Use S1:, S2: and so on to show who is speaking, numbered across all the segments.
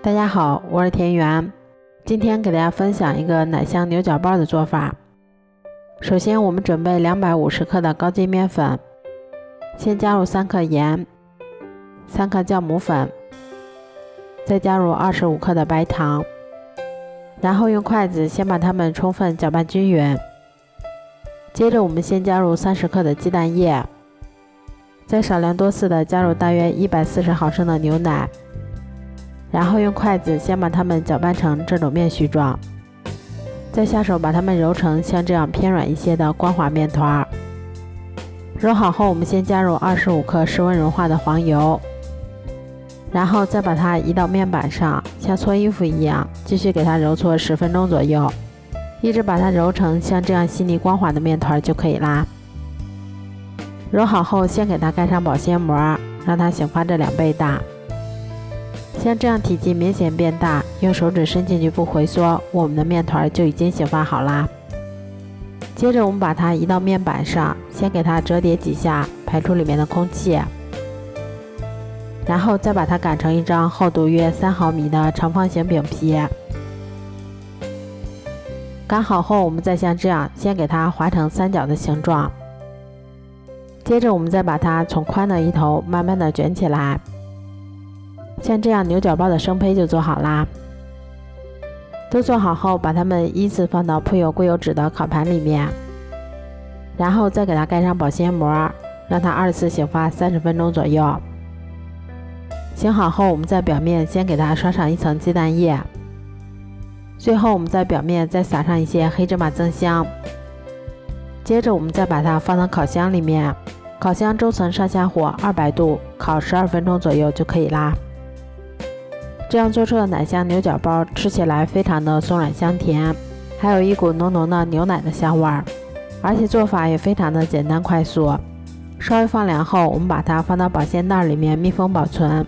S1: 大家好，我是田园。今天给大家分享一个奶香牛角包的做法。首先我们准备250克的高筋面粉，先加入3克盐，3克酵母粉，再加入25克的白糖，然后用筷子先把它们充分搅拌均匀。接着我们先加入30克的鸡蛋液，再少量多次的加入大约140毫升的牛奶，然后用筷子先把它们搅拌成这种面絮状，再下手把它们揉成像这样偏软一些的光滑面团。揉好后，我们先加入25克室温融化的黄油，然后再把它移到面板上，像搓衣服一样，继续给它揉搓10分钟左右，一直把它揉成像这样细腻光滑的面团就可以啦。揉好后，先给它盖上保鲜膜，让它醒发这2倍大。像这样体积明显变大，用手指伸进去不回缩，我们的面团就已经醒发好啦。接着我们把它移到面板上，先给它折叠几下，排出里面的空气，然后再把它擀成一张厚度约3毫米的长方形饼皮。擀好后，我们再像这样先给它划成三角的形状，接着我们再把它从宽的一头慢慢的卷起来，像这样牛角包的生胚就做好啦。都做好后，把它们依次放到铺有固油纸的烤盘里面，然后再给它盖上保鲜膜，让它2次醒发30分钟左右。醒好后，我们在表面先给它刷上一层鸡蛋液，最后我们在表面再撒上一些黑芝麻增香。接着我们再把它放到烤箱里面，烤箱中层上下火200度烤12分钟左右就可以啦。这样做出的奶香牛角包吃起来非常的松软香甜，还有一股浓浓的牛奶的香味儿，而且做法也非常的简单快速。稍微放凉后，我们把它放到保鲜袋里面密封保存，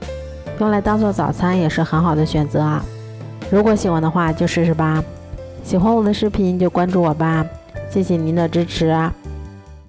S1: 用来当做早餐也是很好的选择。如果喜欢的话就试试吧。喜欢我的视频就关注我吧，谢谢您的支持。